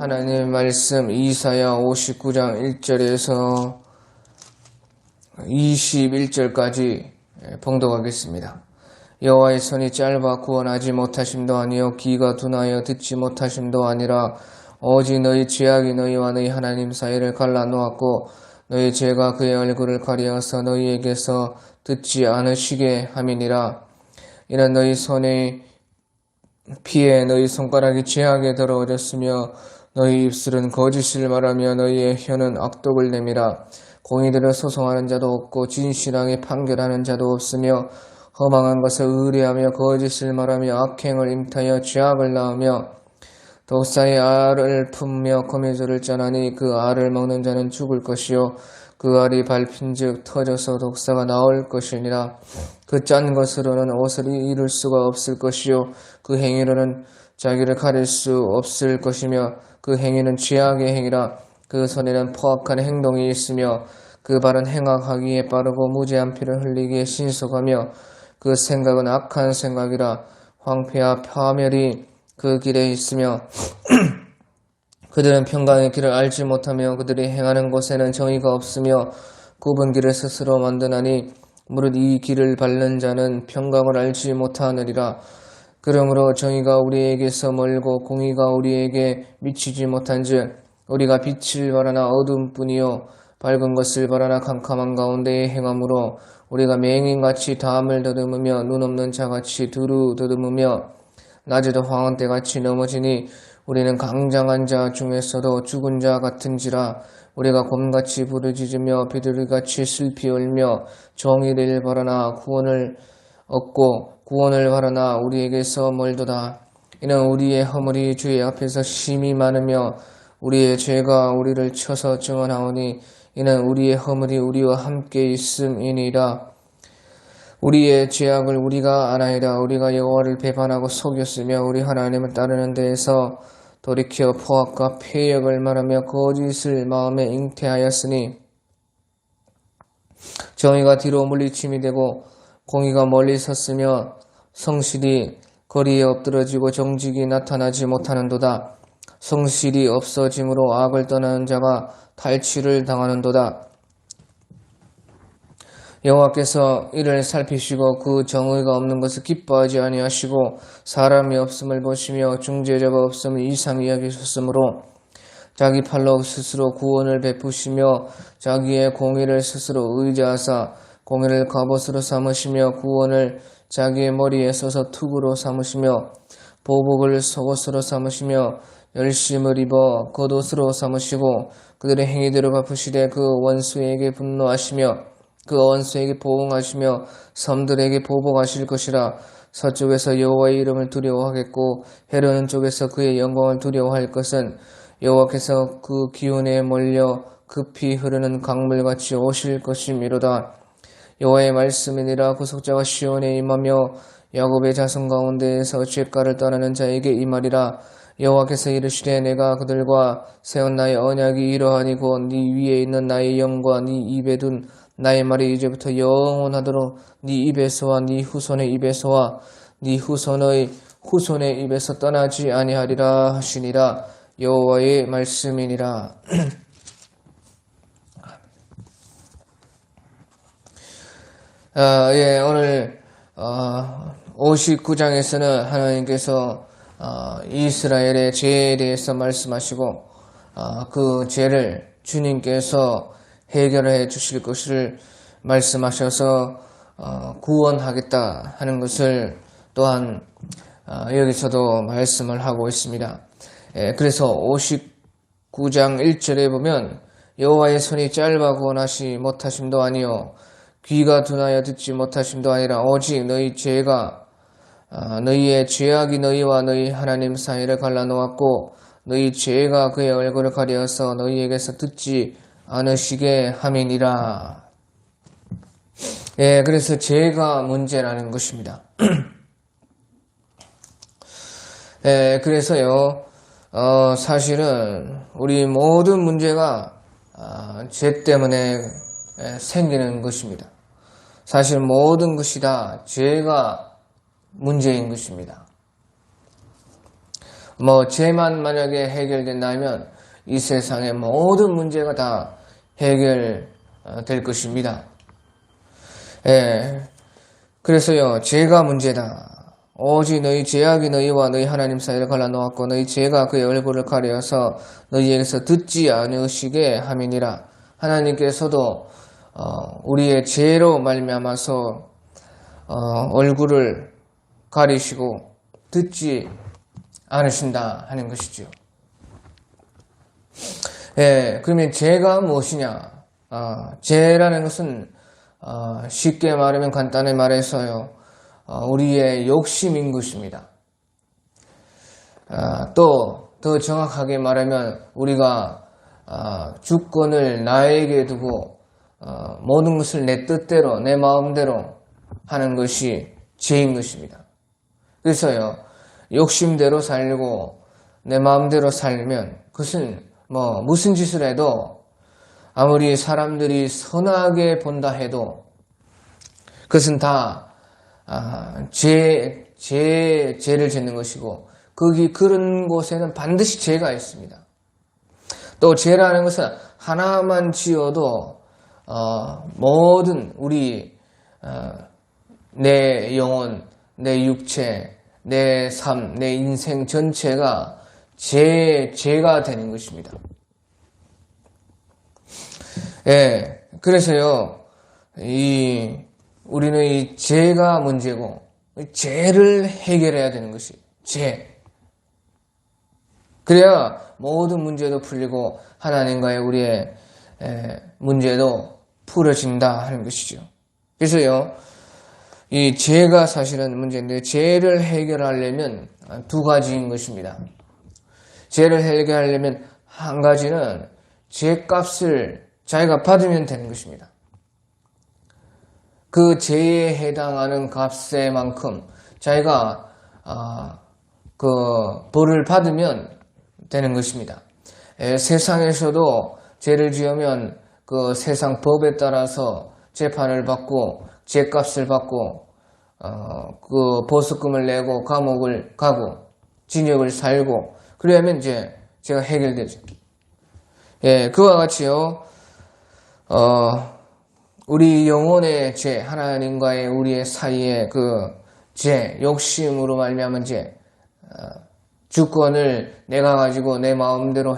하나님의 말씀 이사야 59장 1절에서 21절까지 봉독하겠습니다. 여호와의 손이 짧아 구원하지 못하심도 아니요 귀가 둔하여 듣지 못하심도 아니라 오직 너희 죄악이 너희와 너희 하나님 사이를 갈라놓았고 너희 죄가 그의 얼굴을 가리어서 너희에게서 듣지 않으시게 함이니라. 이는 너희 손의 피에 너희 손가락이 죄악에 더러워졌으며 너희 입술은 거짓을 말하며 너희의 혀는 악독을 내밀어 공의대로 소송하는 자도 없고 진실하게 판결하는 자도 없으며 허망한 것을 의뢰하며 거짓을 말하며 악행을 임타여 죄악을 낳으며 독사의 알을 품며 거미줄을 짜나니 그 알을 먹는 자는 죽을 것이요 그 알이 밟힌즉 터져서 독사가 나올 것이니라. 그 짠 것으로는 옷을 이룰 수가 없을 것이요 그 행위로는 자기를 가릴 수 없을 것이며 그 행위는 죄악의 행위라. 그 손에는 포악한 행동이 있으며 그 발은 행악하기에 빠르고 무죄한 피를 흘리기에 신속하며 그 생각은 악한 생각이라. 황폐와 파멸이 그 길에 있으며 그들은 평강의 길을 알지 못하며 그들이 행하는 곳에는 정의가 없으며 굽은 길을 스스로 만드나니 무릇 이 길을 밟는 자는 평강을 알지 못하느니라. 그러므로 정의가 우리에게서 멀고 공의가 우리에게 미치지 못한즉 우리가 빛을 바라나 어둠뿐이요 밝은 것을 바라나 캄캄한 가운데에 행함으로 우리가 맹인같이 담을 더듬으며 눈 없는 자같이 두루 더듬으며 낮에도 황혼 때같이 넘어지니 우리는 강장한 자 중에서도 죽은 자 같은지라. 우리가 곰같이 부르짖으며 비둘기같이 슬피 울며 정의를 바라나 구원을 얻고 구원을 바라나 우리에게서 멀도다. 이는 우리의 허물이 주의 앞에서 심히 많으며 우리의 죄가 우리를 쳐서 증언하오니 이는 우리의 허물이 우리와 함께 있음이니라. 우리의 죄악을 우리가 아나이다. 우리가 여호와를 배반하고 속였으며 우리 하나님을 따르는 데에서 돌이켜 포악과 패역을 말하며 거짓을 마음에 잉태하였으니 정의가 뒤로 물리침이 되고 공의가 멀리 섰으며 성실이 거리에 엎드러지고 정직이 나타나지 못하는도다. 성실이 없어짐으로 악을 떠나는 자가 탈취를 당하는도다. 여호와께서 이를 살피시고 그 정의가 없는 것을 기뻐하지 아니하시고 사람이 없음을 보시며 중재자가 없음을 이상히 여기셨으므로 자기 팔로 스스로 구원을 베푸시며 자기의 공의를 스스로 의지하사 공의를 갑옷으로 삼으시며 구원을 자기의 머리에 써서 투구로 삼으시며 보복을 속옷으로 삼으시며 열심을 입어 겉옷으로 삼으시고 그들의 행위대로 갚으시되 그 원수에게 분노하시며 그 원수에게 보응하시며 섬들에게 보복하실 것이라. 서쪽에서 여호와의 이름을 두려워하겠고 헤르는 쪽에서 그의 영광을 두려워할 것은 여호와께서 그 기운에 몰려 급히 흐르는 강물같이 오실 것이미로다. 여호와의 말씀이니라. 구속자가 시온에 임하며 야곱의 자손 가운데에서 죄가를 떠나는 자에게 임하리라. 여호와께서 이르시되 내가 그들과 세운 나의 언약이 이러하니고 네 위에 있는 나의 영과 네 입에 둔 나의 말이 이제부터 영원하도록 네 입에서와 네 후손의 입에서와 네 후손의 후손의 입에서 떠나지 아니하리라 하시니라. 여호와의 말씀이니라. 오늘 59장에서는 하나님께서 이스라엘의 죄에 대해서 말씀하시고 그 죄를 주님께서 해결해 주실 것을 말씀하셔서 구원하겠다 하는 것을 또한 여기서도 말씀을 하고 있습니다. 그래서 59장 1절에 보면 여호와의 손이 짧아 구원하시 못하심도 아니요 귀가 둔하여 듣지 못하심도 아니라 오직 너희 죄가 너희의 죄악이 너희와 너희 하나님 사이를 갈라놓았고 너희 죄가 그의 얼굴을 가려서 너희에게서 듣지 않으시게 함이니라. 그래서 죄가 문제라는 것입니다. 그래서요, 사실은 우리 모든 문제가 죄 때문에 생기는 것입니다. 사실 모든 것이 다 죄가 문제인 것입니다. 죄만 만약에 해결된다면 이 세상의 모든 문제가 다 해결될 것입니다. 그래서요, 죄가 문제다. 오직 너희 죄악이 너희와 너희 하나님 사이를 갈라놓았고 너희 죄가 그의 얼굴을 가려서 너희에게서 듣지 않으시게 함이니라. 하나님께서도 우리의 죄로 말미암아서 얼굴을 가리시고 듣지 않으신다 하는 것이죠. 그러면 죄가 무엇이냐? 죄라는 것은 쉽게 말하면 간단히 말해서요, 우리의 욕심인 것입니다. 또 더 정확하게 말하면 우리가 주권을 나에게 두고 모든 것을 내 뜻대로 내 마음대로 하는 것이 죄인 것입니다. 그래서요, 욕심대로 살고 내 마음대로 살면 그것은 무슨 짓을 해도 아무리 사람들이 선하게 본다 해도 그것은 다 죄를 짓는 것이고 그런 곳에는 반드시 죄가 있습니다. 또 죄라는 것은 하나만 지어도 모든 우리 내 영혼, 내 육체, 내 삶, 내 인생 전체가 죄가 되는 것입니다. 그래서요, 우리는 이 죄가 문제고 죄를 해결해야 되는 것이 죄. 그래야 모든 문제도 풀리고 하나님과의 우리의 문제도 풀어진다 하는 것이죠. 그래서요, 이 죄가 사실은 문제인데 죄를 해결하려면 두 가지인 것입니다. 죄를 해결하려면 한 가지는 죄값을 자기가 받으면 되는 것입니다. 그 죄에 해당하는 값에만큼 자기가 그 벌을 받으면 되는 것입니다. 세상에서도 죄를 지으면 그 세상 법에 따라서 재판을 받고 죄값을 받고 그 보석금을 내고 감옥을 가고 징역을 살고 그래야면 이제 죄가 해결되죠. 그와 같이요, 우리 영혼의 죄, 하나님과의 우리의 사이의 그 죄, 욕심으로 말미암은 죄, 주권을 내가 가지고 내 마음대로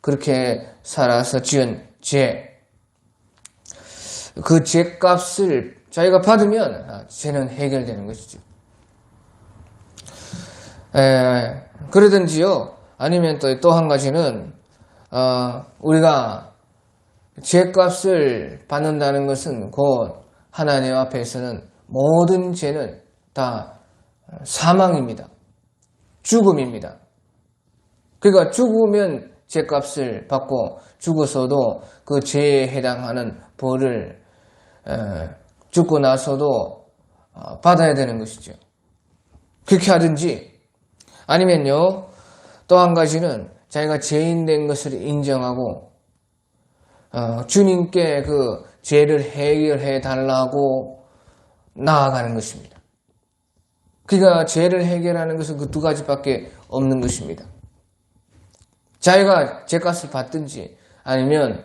그렇게 살아서 지은 죄, 그 죄값을 자기가 받으면 죄는 해결되는 것이죠. 그러든지요, 아니면 또 한 가지는 우리가 죄값을 받는다는 것은 곧 하나님 앞에서는 모든 죄는 다 사망입니다. 죽음입니다. 그러니까 죽으면 죄값을 받고 죽어서도 그 죄에 해당하는 벌을 죽고 나서도 받아야 되는 것이죠. 그렇게 하든지 아니면요, 또 한 가지는 자기가 죄인 된 것을 인정하고 주님께 그 죄를 해결해 달라고 나아가는 것입니다. 그러니까 죄를 해결하는 것은 그 두 가지밖에 없는 것입니다. 자기가 죄값을 받든지 아니면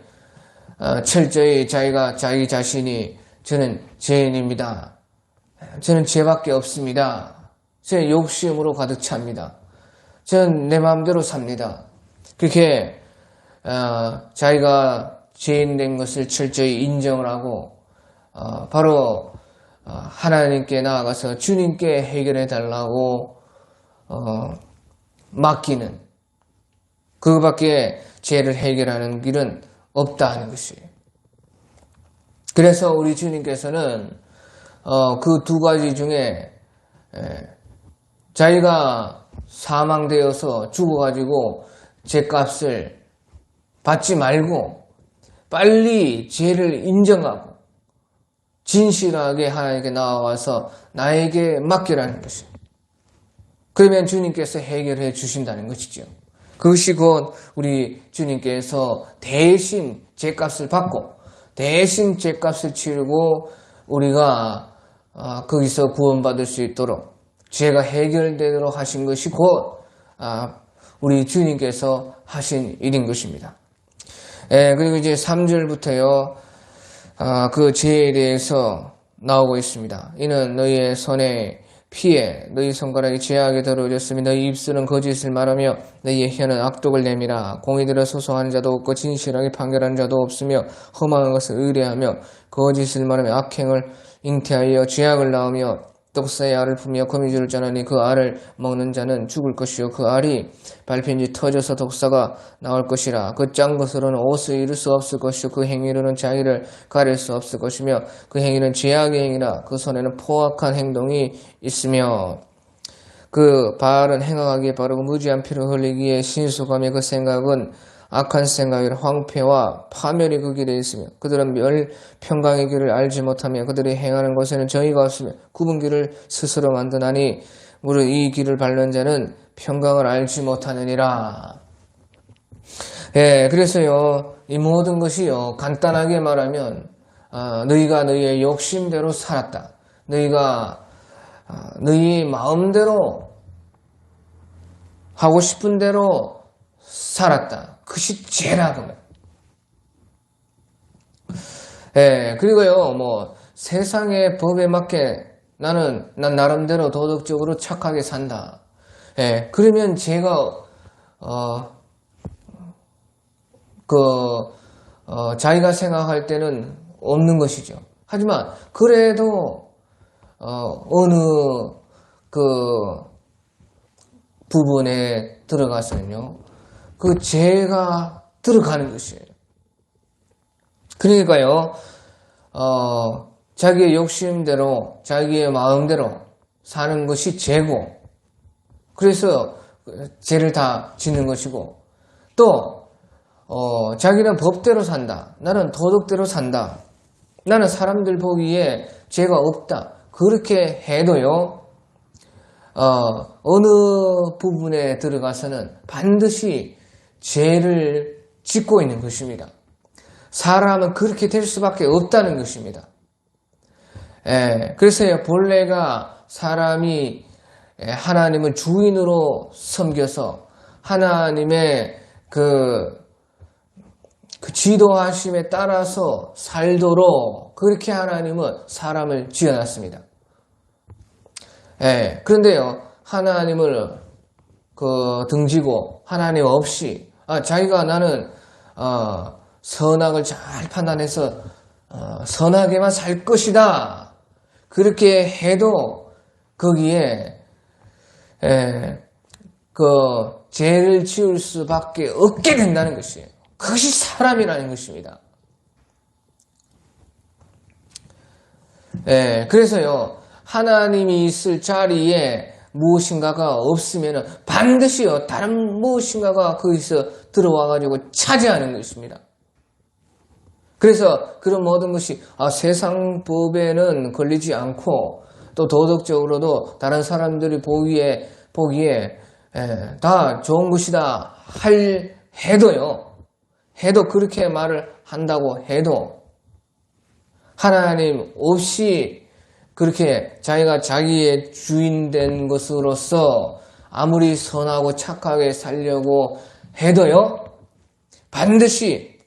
철저히 자기 자신이 저는 죄인입니다. 저는 죄밖에 없습니다. 제 욕심으로 가득 찹니다. 저는 내 마음대로 삽니다. 그렇게 자기가 죄인 된 것을 철저히 인정을 하고 바로 하나님께 나아가서 주님께 해결해 달라고 맡기는, 그거밖에 죄를 해결하는 길은 없다 하는 것이에요. 그래서 우리 주님께서는 그 두 가지 중에 자기가 사망되어서 죽어가지고 죄값을 받지 말고 빨리 죄를 인정하고 진실하게 하나님께 나와서 나에게 맡기라는 것이에요. 그러면 주님께서 해결해 주신다는 것이죠. 그것이 곧 우리 주님께서 대신 죄값을 받고 대신 죄값을 치르고 우리가 거기서 구원받을 수 있도록 죄가 해결되도록 하신 것이 곧 우리 주님께서 하신 일인 것입니다. 그리고 이제 3절부터요, 그 죄에 대해서 나오고 있습니다. 이는 너희의 손에 피해 너희 손가락이 죄악에 더러워졌으며 너희 입술은 거짓을 말하며 너희의 혀는 악독을 내밀어 공의대로 소송하는 자도 없고 진실하게 판결하는 자도 없으며 험한 것을 의뢰하며 거짓을 말하며 악행을 잉태하여 죄악을 낳으며 독사의 알을 품며 거미줄을 짜느니 그 알을 먹는 자는 죽을 것이요 그 알이 밟힌지 터져서 독사가 나올 것이라. 그 짠 것으로는 옷을 이룰 수 없을 것이요 그 행위로는 자기를 가릴 수 없을 것이며 그 행위는 죄악의 행위라. 그 손에는 포악한 행동이 있으며 그 발은 행하기에 빠르고 무지한 피를 흘리기에 신속하며 그 생각은 악한 생각이라. 황폐와 파멸이 그 길에 있으며 그들은 멸평강의 길을 알지 못하며 그들이 행하는 것에는 정의가 없으며 굽은 길을 스스로 만드나니 무릇 이 길을 밟는 자는 평강을 알지 못하느니라. 그래서요, 이 모든 것이요, 간단하게 말하면 너희가 너희의 욕심대로 살았다. 너희가 너희 마음대로 하고 싶은 대로 살았다. 그것이 죄라 그 말. 그리고요, 세상의 법에 맞게 난 나름대로 도덕적으로 착하게 산다. 그러면 제가 자기가 생각할 때는 없는 것이죠. 하지만 그래도 어느 부분에 들어가서는요, 그 죄가 들어가는 것이에요. 그러니까요, 자기의 욕심대로, 자기의 마음대로 사는 것이 죄고, 그래서 죄를 다 짓는 것이고, 또, 자기는 법대로 산다. 나는 도덕대로 산다. 나는 사람들 보기에 죄가 없다. 그렇게 해도요, 어느 부분에 들어가서는 반드시 죄를 짓고 있는 것입니다. 사람은 그렇게 될 수밖에 없다는 것입니다. 그래서요, 본래가 사람이 하나님을 주인으로 섬겨서 하나님의 그 지도하심에 따라서 살도록 그렇게 하나님은 사람을 지어놨습니다. 그런데요, 하나님을 등지고 하나님 없이 자기가 나는 선악을 잘 판단해서 선하게만 살 것이다. 그렇게 해도 거기에 죄를 지을 수밖에 없게 된다는 것이에요. 그것이 사람이라는 것입니다. 그래서요, 하나님이 있을 자리에 무엇인가가 없으면 반드시요, 다른 무엇인가가 거기서 들어와가지고 차지하는 것입니다. 그래서 그런 모든 것이 세상 법에는 걸리지 않고 또 도덕적으로도 다른 사람들이 보기에 다 좋은 것이다 해도 그렇게 말을 한다고 해도 하나님 없이 그렇게 자기가 자기의 주인 된 것으로서 아무리 선하고 착하게 살려고 해도요, 반드시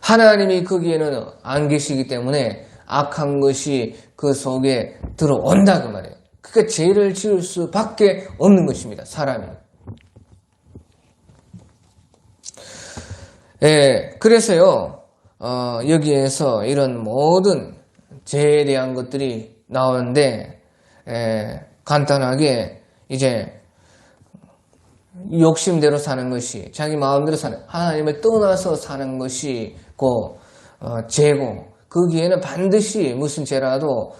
하나님이 거기에는 안 계시기 때문에 악한 것이 그 속에 들어온다 그 말이에요. 그러니까 죄를 지을 수밖에 없는 것입니다, 사람이. 그래서요, 여기에서 이런 모든 죄에 대한 것들이 나오는데, 간단하게 이제 욕심대로 사는 것이, 자기 마음대로 사는, 하나님을 떠나서 사는 것이 죄고, 거기에는 반드시 무슨 죄라도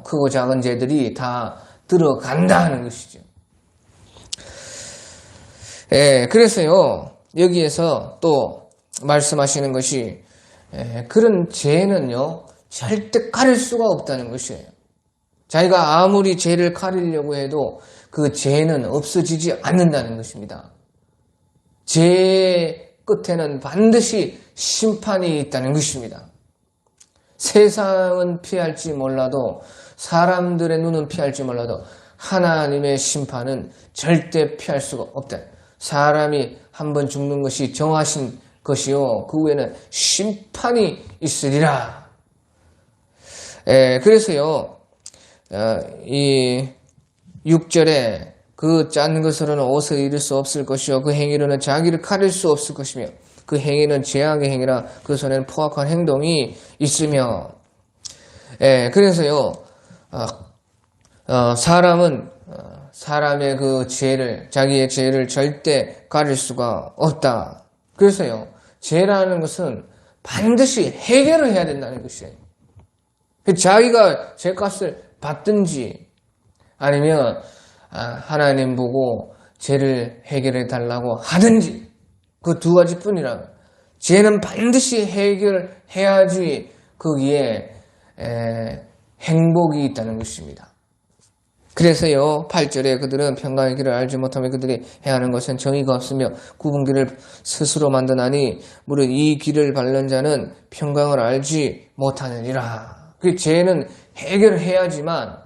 크고 작은 죄들이 다 들어간다는 것이죠. 그래서요, 여기에서 또 말씀하시는 것이, 그런 죄는요, 절대 가릴 수가 없다는 것이에요. 자기가 아무리 죄를 가리려고 해도 그 죄는 없어지지 않는다는 것입니다. 죄의 끝에는 반드시 심판이 있다는 것입니다. 세상은 피할지 몰라도 사람들의 눈은 피할지 몰라도 하나님의 심판은 절대 피할 수가 없다. 사람이 한번 죽는 것이 정하신 것이요 그 후에는 심판이 있으리라. 그래서요 이 6절에 그 짠 것으로는 옷을 입을 수 없을 것이요 그 행위로는 자기를 가릴 수 없을 것이며 그 행위는 죄악의 행위라 그 손에는 포악한 행동이 있으며. 그래서요 사람은 사람의 그 죄를 자기의 죄를 절대 가릴 수가 없다. 그래서요 죄라는 것은 반드시 해결을 해야 된다는 것이에요. 자기가 죄값을 받든지 아니면 하나님 보고 죄를 해결해 달라고 하든지 그 두 가지뿐이라. 죄는 반드시 해결해야지 거기에 행복이 있다는 것입니다. 그래서요 8절에 그들은 평강의 길을 알지 못하며 그들이 행하는 것은 정의가 없으며 구분길을 스스로 만드나니 무릇 이 길을 밟는 자는 평강을 알지 못하느니라. 그 죄는 해결해야지만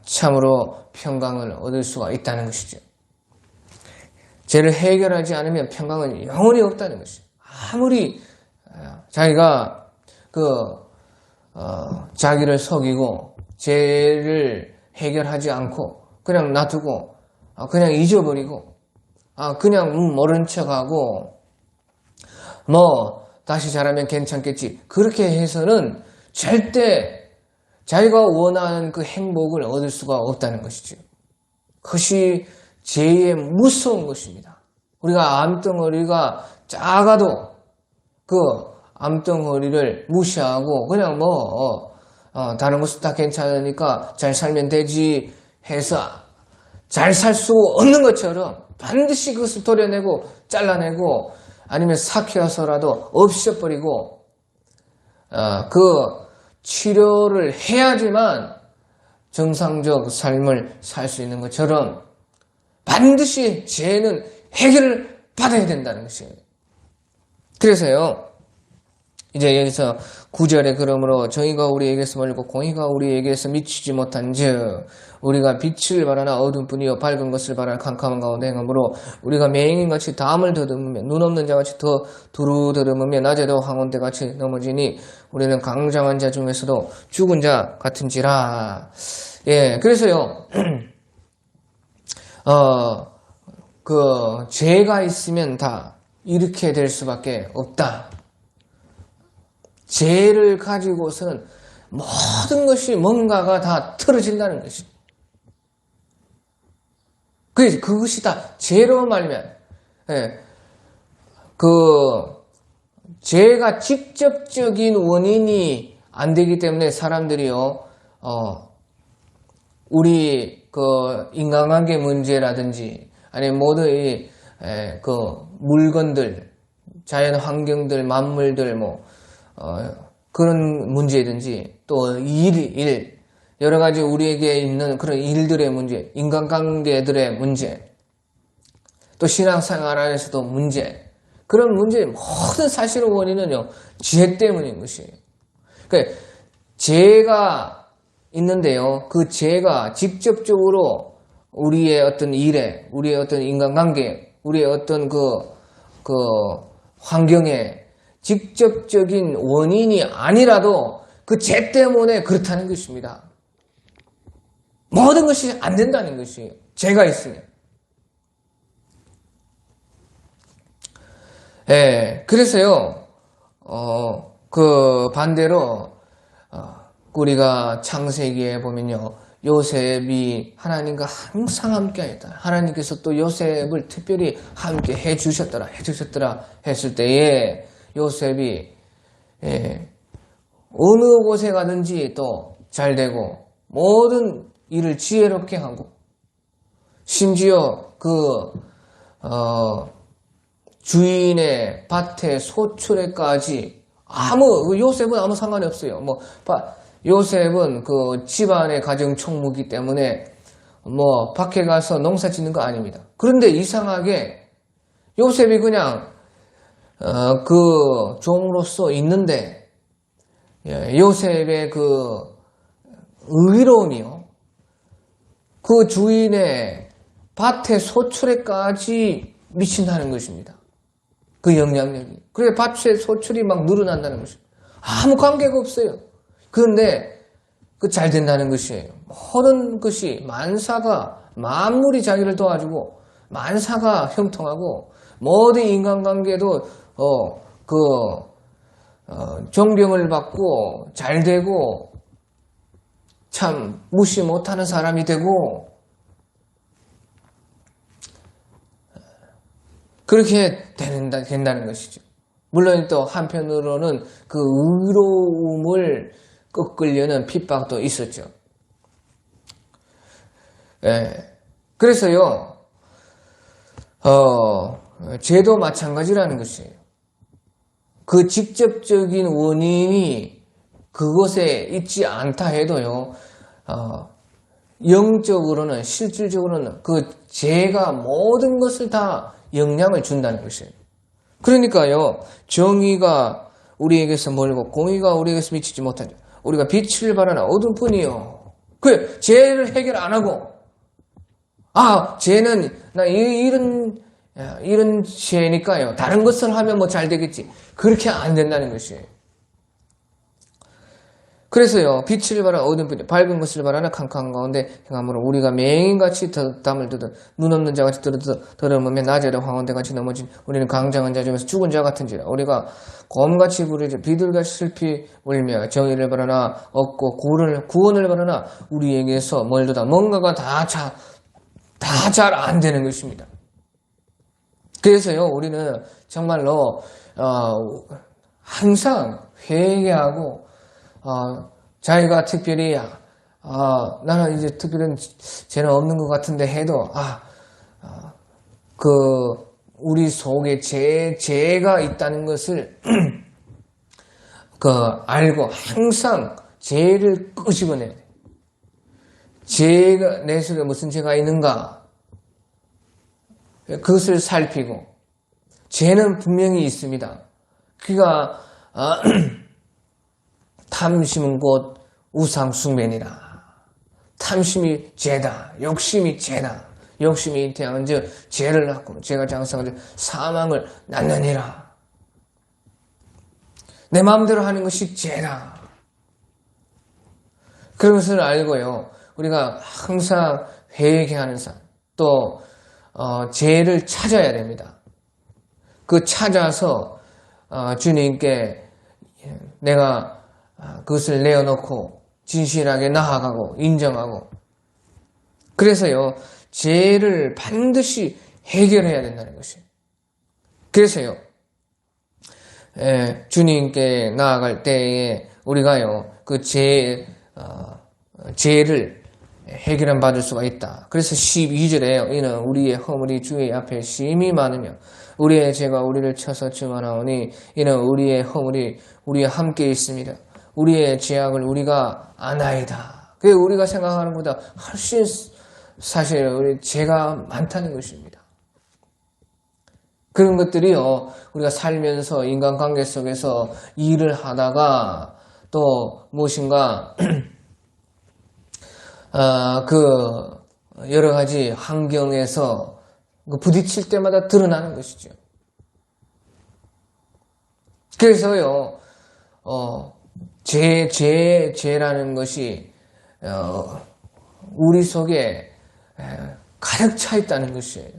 참으로 평강을 얻을 수가 있다는 것이죠. 죄를 해결하지 않으면 평강은 영원히 없다는 것이죠. 아무리 자기가 자기를 속이고 죄를 해결하지 않고 그냥 놔두고 그냥 잊어버리고 그냥 모른 척하고 뭐 다시 잘하면 괜찮겠지 그렇게 해서는 절대 자기가 원하는 그 행복을 얻을 수가 없다는 것이죠. 그것이 죄의 무서운 것입니다. 우리가 암덩어리가 작아도 그 암덩어리를 무시하고 그냥 다른 것은 다 괜찮으니까 잘 살면 되지 해서 잘 살 수 없는 것처럼 반드시 그것을 도려내고 잘라내고 아니면 삭혀서라도 없애버리고 그 치료를 해야지만 정상적 삶을 살 수 있는 것처럼 반드시 죄는 해결을 받아야 된다는 것이에요. 그래서요 이제 여기서 9절에 그러므로 정의가 우리에게서 멀고 공의가 우리에게서 미치지 못한즉 우리가 빛을 바라나 어두운 뿐이요 밝은 것을 바라나 캄캄한 가운데 행함으로 우리가 맹인같이 담을 더듬으며 눈 없는 자같이 더 두루 더듬으며 낮에도 황혼대같이 넘어지니 우리는 강장한 자 중에서도 죽은 자 같은지라. 그래서요 죄가 있으면 다 이렇게 될 수밖에 없다. 죄를 가지고서는 모든 것이 뭔가가 다 틀어진다는 것이. 그것이 다 죄로 말면, 죄가 직접적인 원인이 안 되기 때문에 사람들이요, 우리 인간관계 문제라든지, 아니면 모든 물건들, 자연 환경들, 만물들, 그런 문제든지 또 일 여러 가지 우리에게 있는 그런 일들의 문제, 인간관계들의 문제, 또 신앙생활 안에서도 문제, 그런 문제의 모든 사실의 원인은요 죄 때문인 것이에요. 그러니까 죄가 있는데요, 그 죄가 직접적으로 우리의 어떤 일에, 우리의 어떤 인간관계, 우리의 어떤 그 환경에 직접적인 원인이 아니라도 그 죄 때문에 그렇다는 것입니다. 모든 것이 안 된다는 것이에요. 죄가 있으면. 그래서요, 반대로, 우리가 창세기에 보면요, 요셉이 하나님과 항상 함께 하였다. 하나님께서 또 요셉을 특별히 함께 해주셨더라 했을 때에 요셉이 어느 곳에 가든지 또 잘 되고 모든 일을 지혜롭게 하고 심지어 주인의 밭의 소출에까지 요셉은 아무 상관이 없어요. 요셉은 그 집안의 가정 총무기 때문에 밖에 가서 농사 짓는 거 아닙니다. 그런데 이상하게 요셉이 그냥 그 종으로서 있는데 요셉의 그 의로움이요. 그 주인의 밭의 소출에까지 미친다는 것입니다. 그 영향력이. 그래 밭의 소출이 막 늘어난다는 것입니다. 아무 관계가 없어요. 그런데 그 잘 된다는 것이에요. 모든 것이 만사가 만물이 자기를 도와주고 만사가 형통하고 모든 인간관계도 존경을 받고 잘 되고 참 무시 못하는 사람이 되고 그렇게 된다는 것이죠. 물론 또 한편으로는 그 의로움을 꺾으려는 핍박도 있었죠. 그래서요, 죄도 마찬가지라는 것이에요. 그 직접적인 원인이 그것에 있지 않다 해도요, 영적으로는, 실질적으로는 그 죄가 모든 것을 다 영향을 준다는 것이에요. 그러니까요, 정의가 우리에게서 멀고 공의가 우리에게서 미치지 못하죠. 우리가 빛을 발하나 어둠뿐이요. 그래, 죄를 해결 안 하고, 죄는 나 이런 죄니까요. 다른 것을 하면 뭐 잘 되겠지. 그렇게 안 된다는 것이에요. 그래서요, 빛을 발하나 어둠뿐이요. 밝은 것을 발하나 캄캄한 가운데 행함으로 우리가 맹인같이 땀을 듣듯 눈 없는 자같이 더러우면 낮에도 황혼대같이 넘어진 우리는 강장한 자 중에서 죽은 자 같은지라. 우리가 곰같이 부르지 비둘같이 슬피 울며 정의를 바라나 없고 구원을 바라나 우리에게서 멀도다. 뭔가가 다 잘 안 되는 것입니다. 그래서요, 우리는 정말로 항상 회개하고 자기가 특별히 나는 이제 특별한 죄는 없는 것 같은데 해도 우리 속에 죄가 있다는 것을 알고 항상 죄를 끄집어내야 돼. 죄가 내 속에 무슨 죄가 있는가? 그것을 살피고 죄는 분명히 있습니다. 그가 탐심은 곧 우상숭배니라. 탐심이 죄다. 욕심이 죄다. 욕심이 잉태하는 즉 죄를 낳고 죄가 장성한 즉 사망을 낳느니라. 내 마음대로 하는 것이 죄다. 그런 것을 알고요. 우리가 항상 회개하는 삶, 또 죄를 찾아야 됩니다. 그 찾아서 주님께 내가 그것을 내어놓고 진실하게 나아가고 인정하고 그래서요 죄를 반드시 해결해야 된다는 것이에요. 그래서요 주님께 나아갈 때에 우리가요 그 죄를 해결함 받을 수가 있다. 그래서 12절에 이는 우리의 허물이 주의 앞에 심히 많으며 우리의 죄가 우리를 쳐서 증언하오니 이는 우리의 허물이 우리와 함께 있습니다. 우리의 죄악을 우리가 아나이다. 그게 우리가 생각하는 것보다 훨씬 사실 우리 죄가 많다는 것입니다. 그런 것들이요 우리가 살면서 인간관계 속에서 일을 하다가 또 무엇인가 여러 가지 환경에서 부딪힐 때마다 드러나는 것이죠. 그래서요, 죄라는 것이, 우리 속에 가득 차 있다는 것이에요.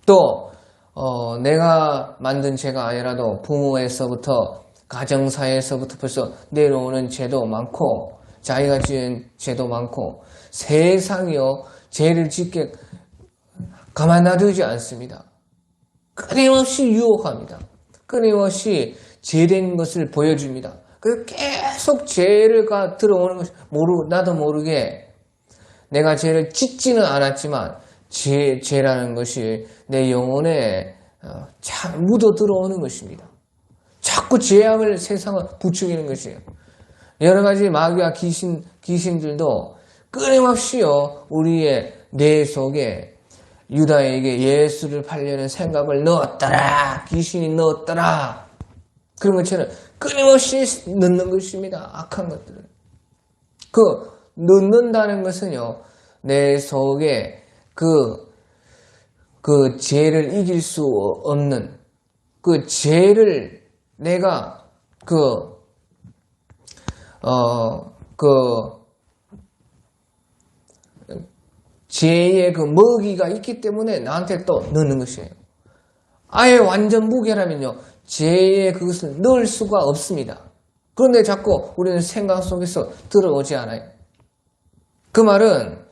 또, 내가 만든 죄가 아니라도 부모에서부터, 가정사에서부터 벌써 내려오는 죄도 많고, 자기가 지은 죄도 많고 세상이요 죄를 짓게 가만 놔두지 않습니다. 끊임없이 유혹합니다. 끊임없이 죄된 것을 보여줍니다. 그래서 계속 죄가 들어오는 것이 나도 모르게 내가 죄를 짓지는 않았지만 죄라는 것이 내 영혼에 참 묻어 들어오는 것입니다. 자꾸 죄악을 세상을 부추기는 것이에요. 여러 가지 마귀와 귀신들도 끊임없이요 우리의 뇌 속에 유다에게 예수를 팔려는 생각을 넣었더라. 귀신이 넣었더라. 그런 것처럼 끊임없이 넣는 것입니다. 악한 것들을. 그 넣는다는 것은요, 내 속에 그 죄를 이길 수 없는 그 죄를 내가 죄의 그 먹이가 있기 때문에 나한테 또 넣는 것이에요. 아예 완전 무결하면요, 죄의 그것을 넣을 수가 없습니다. 그런데 자꾸 우리는 생각 속에서 들어오지 않아요. 그 말은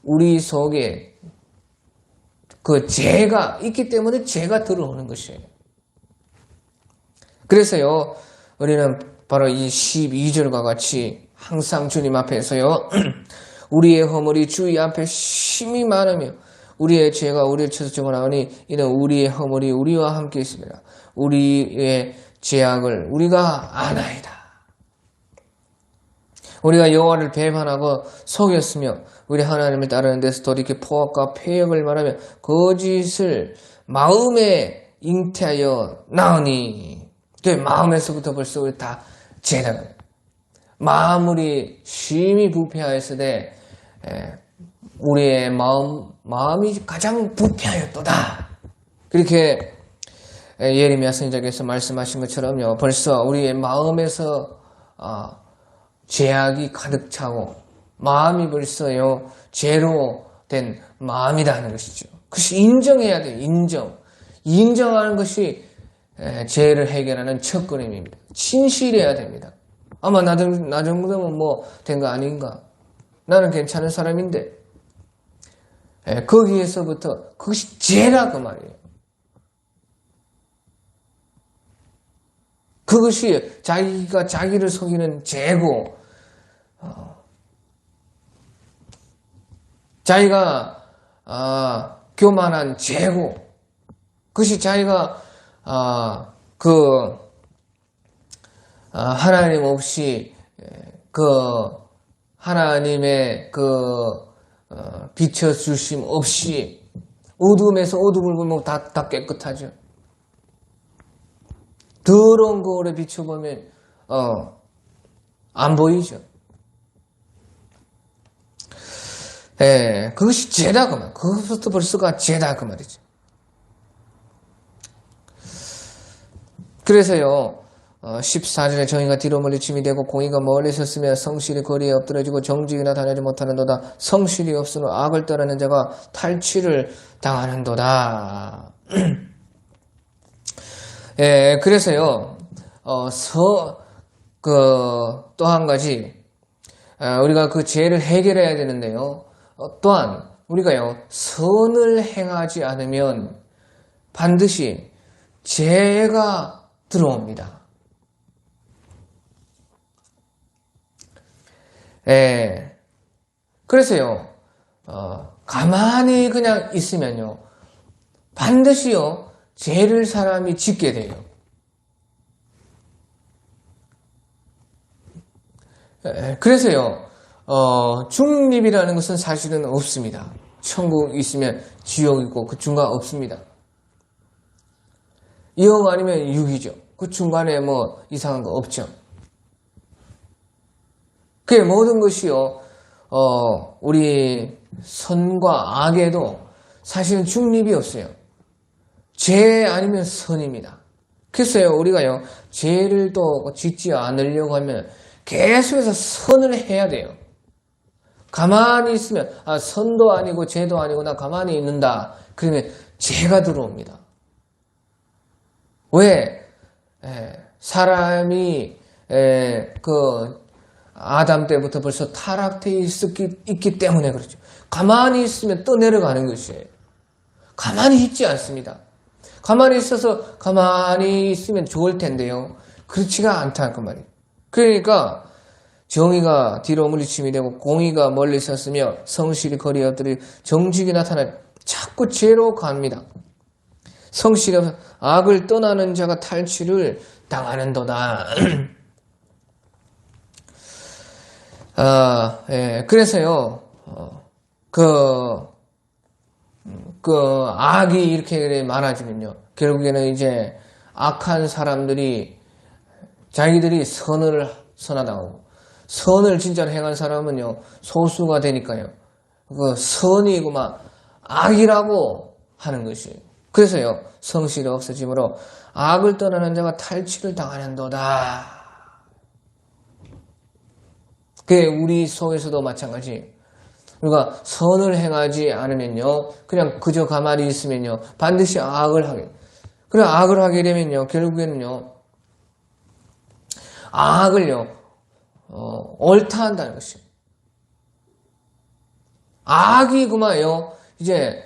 우리 속에 그 죄가 있기 때문에 죄가 들어오는 것이에요. 그래서요, 우리는 바로 이 12절과 같이 항상 주님 앞에서요, 우리의 허물이 주의 앞에 심히 많으며 우리의 죄가 우리를 쳐서 죽어나오니 이는 우리의 허물이 우리와 함께 있습니다. 우리의 죄악을 우리가 아나이다. 우리가 여호와를 배반하고 속였으며 우리 하나님을 따르는 데서 돌이켜 포악과 폐역을 말하며 거짓을 마음에 잉태하여 나으니, 마음에서부터 벌써 우리 다 죄다. 마음이 심히 부패하였으되 우리의 마음이 가장 부패하였도다. 그렇게 예레미야 선지자께서 말씀하신 것처럼요, 벌써 우리의 마음에서 죄악이 가득 차고 마음이 벌써요 죄로 된 마음이다 하는 것이죠. 그것이 인정해야 돼요. 인정하는 것이 죄를 해결하는 첫걸음입니다. 진실해야 됩니다. 아마 나 정도면 뭐 된 거 아닌가, 나는 괜찮은 사람인데, 거기에서부터 그것이 죄라고 말이에요. 그것이 자기가 자기를 속이는 죄고, 자기가 교만한 죄고, 그것이 자기가 하나님 없이 하나님의 비춰주심 없이 어둠에서 어둠을 보면 다 깨끗하죠. 더러운 거울에 비춰보면 안 보이죠. 그것이 죄다 그 말. 그것부터 벌써가 죄다 그 말이죠. 그래서요, 14절에 정의가 뒤로 물리침이 되고 공의가 멀리 섰으며 성실이 거리에 엎드러지고 정직이 나타나지 못하는도다. 성실이 없으므로 악을 따르는 자가 탈취를 당하는도다. 그래서요, 또 한 가지, 우리가 그 죄를 해결해야 되는데요, 또한 우리가요, 선을 행하지 않으면 반드시 죄가 들어옵니다. 그래서요, 가만히 그냥 있으면요, 반드시요, 죄를 사람이 짓게 돼요. 그래서요, 중립이라는 것은 사실은 없습니다. 천국 있으면 지옥 있고 그 중간 없습니다. 2억 아니면 6이죠. 그 중간에 뭐 이상한 거 없죠. 그 모든 것이요, 우리 선과 악에도 사실은 중립이 없어요. 죄 아니면 선입니다. 그래서요, 우리가요, 죄를 또 짓지 않으려고 하면 계속해서 선을 해야 돼요. 가만히 있으면, 선도 아니고 죄도 아니고 나 가만히 있는다. 그러면 죄가 들어옵니다. 왜? 사람이, 아담 때부터 벌써 타락되어 있기 때문에 그렇죠. 가만히 있으면 떠내려가는 것이에요. 가만히 있지 않습니다. 가만히 있어서 가만히 있으면 좋을 텐데요. 그렇지가 않다 그 말이에요. 그러니까 정의가 뒤로 물리침이 되고 공의가 멀리 섰으며 성실이 거리에 엎드려 정직이 나타나 자꾸 죄로 갑니다. 성실이 악을 떠나는 자가 탈취를 당하는도다. 그래서요, 악이 이렇게 많아지면요, 결국에는 이제 악한 사람들이 자기들이 선하다고 선을 진짜로 행한 사람은요 소수가 되니까요 그 선이고 막 악이라고 하는 것이에요. 그래서요 성실이 없어지므로 악을 떠나는 자가 탈취를 당하는도다. 그게 우리 속에서도 마찬가지예요. 우리가 선을 행하지 않으면요 그냥 그저 가만히 있으면요 반드시 악을 하게 그래 악을 하게 되면요 결국에는요 악을요 옳다 한다는 것이에요. 악이 그만요 이제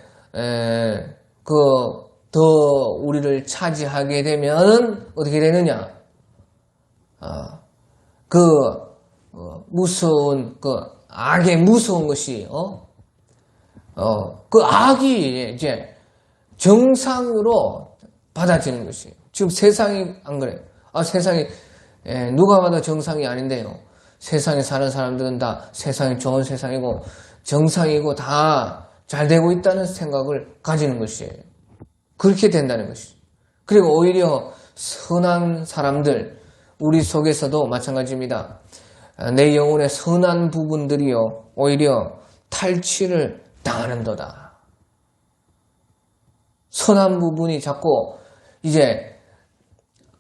더 우리를 차지하게 되면 어떻게 되느냐 무서운 악의 무서운 것이 그 악이 이제 정상으로 받아지는 것이에요. 지금 세상이 안 그래요. 세상이 누가 봐도 정상이 아닌데요. 세상에 사는 사람들은 다 세상이 좋은 세상이고 정상이고 다 잘 되고 있다는 생각을 가지는 것이에요. 그렇게 된다는 것이죠. 그리고 오히려 선한 사람들 우리 속에서도 마찬가지입니다. 내 영혼의 선한 부분들이요 오히려 탈취를 당하는도다. 선한 부분이 자꾸 이제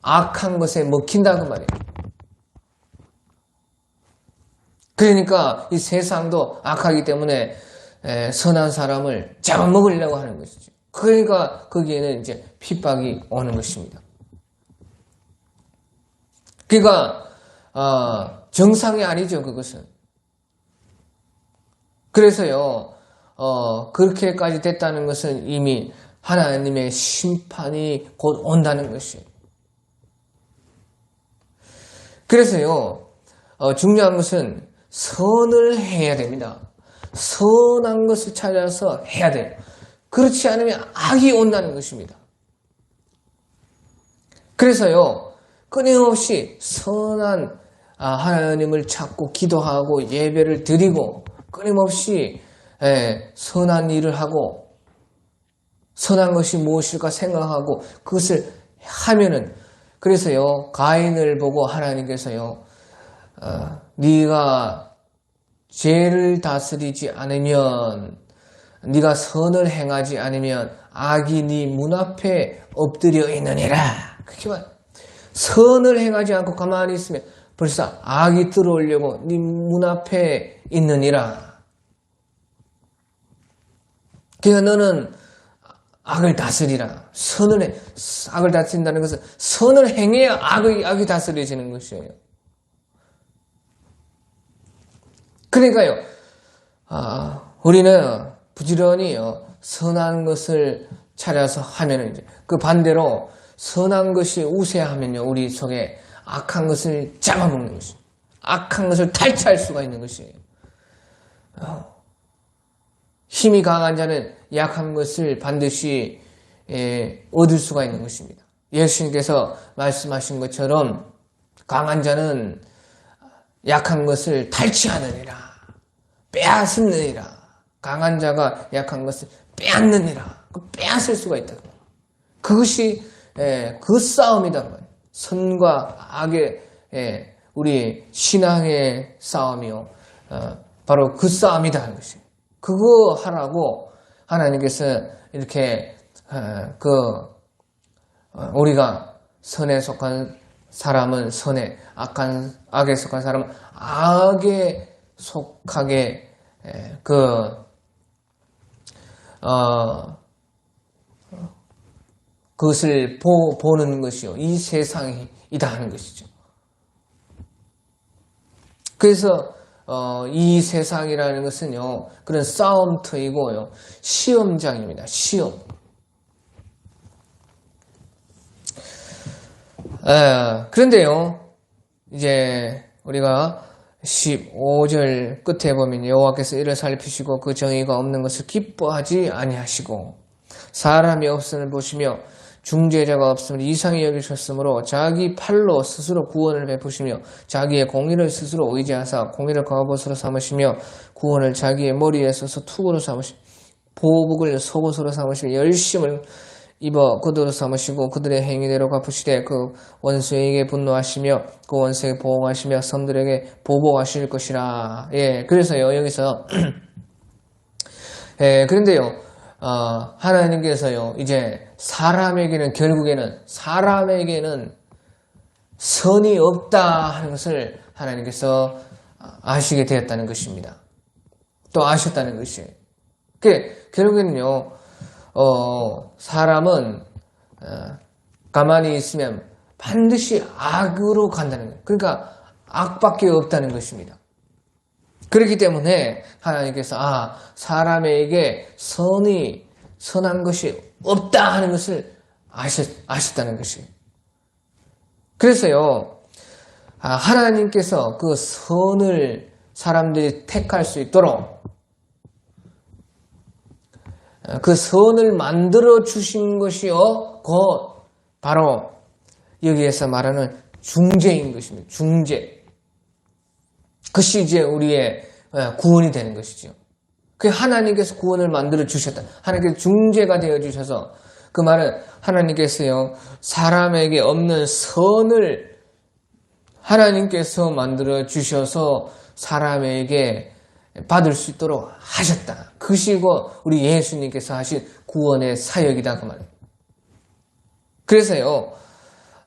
악한 것에 먹힌다 그 말이에요. 그러니까 이 세상도 악하기 때문에 선한 사람을 잡아먹으려고 하는 것이죠. 그러니까 거기에는 이제 핍박이 오는 것입니다. 그러니까 정상이 아니죠 그것은. 그래서요 그렇게까지 됐다는 것은 이미 하나님의 심판이 곧 온다는 것이에요. 그래서요 중요한 것은 선을 해야 됩니다. 선한 것을 찾아서 해야 돼요. 그렇지 않으면 악이 온다는 것입니다. 그래서요 끊임없이 선한 하나님을 찾고 기도하고 예배를 드리고 끊임없이 선한 일을 하고 선한 것이 무엇일까 생각하고 그것을 하면은 그래서요 가인을 보고 하나님께서요 네가 죄를 다스리지 않으면 네가 선을 행하지 않으면 악이 네 문 앞에 엎드려 있느니라. 그렇게 말. 선을 행하지 않고 가만히 있으면 벌써 악이 들어오려고 네 문 앞에 있느니라. 그러니까 너는 악을 다스리라. 악을 다스린다는 것은 선을 행해야 악이 다스려지는 것이에요. 그러니까요, 우리는 부지런히요, 선한 것을 찾아서 하면은 이제 그 반대로 선한 것이 우세하면요, 우리 속에 악한 것을 잡아먹는 것이에요. 악한 것을 탈취할 수가 있는 것이에요. 힘이 강한 자는 약한 것을 반드시 얻을 수가 있는 것입니다. 예수님께서 말씀하신 것처럼 강한 자는 약한 것을 탈취하느니라, 빼앗느니라. 강한 자가 약한 것을 빼앗느니라. 빼앗을 수가 있다. 그것이 그 싸움이다. 선과 악의 우리 신앙의 싸움이요. 바로 그 싸움이다 하는 것이에요. 그거 하라고 하나님께서 이렇게 우리가 선에 속한 사람은 선에, 악에 속한 사람은 악에 속하게 그것을 보는 것이요. 이 세상이다 하는 것이죠. 그래서 이 세상이라는 것은요, 그런 싸움터이고요, 시험장입니다. 시험. 그런데요, 이제 우리가 15절 끝에 보면 여호와께서 이를 살피시고 그 정의가 없는 것을 기뻐하지 아니하시고 사람이 없음을 보시며 중재자가 없음을 이상히 여기셨으므로 자기 팔로 스스로 구원을 베푸시며 자기의 공의를 스스로 의지하사 공의를 갑옷으로 삼으시며 구원을 자기의 머리에 써서 투구로 삼으시며 보복을 속옷으로 삼으시며 열심을 입어 그들을 삼으시고 그들의 행위대로 갚으시되 그 원수에게 분노하시며 그 원수에게 보호하시며 섬들에게 보복하실 것이라. 예, 그래서요 여기서 예, 그런데요 하나님께서요 이제 사람에게는 결국에는 사람에게는 선이 없다 하는 것을 하나님께서 아시게 되었다는 것입니다. 또 아셨다는 것이에요. 결국에는요 사람은 가만히 있으면 반드시 악으로 간다는 거예요. 그러니까 악밖에 없다는 것입니다. 그렇기 때문에 하나님께서 사람에게 선한 것이 없다 하는 것을 아셨다는 것이에요. 그래서요 하나님께서 그 선을 사람들이 택할 수 있도록 그 선을 만들어 주신 것이요 곧 바로 여기에서 말하는 중재인 것입니다. 중재. 그것이 이제 우리의 구원이 되는 것이죠. 그 하나님께서 구원을 만들어 주셨다. 하나님께서 중재가 되어 주셔서 그 말은 하나님께서요 사람에게 없는 선을 하나님께서 만들어 주셔서 사람에게 받을 수 있도록 하셨다. 그것이 우리 예수님께서 하신 구원의 사역이다 그 말이에요. 그래서요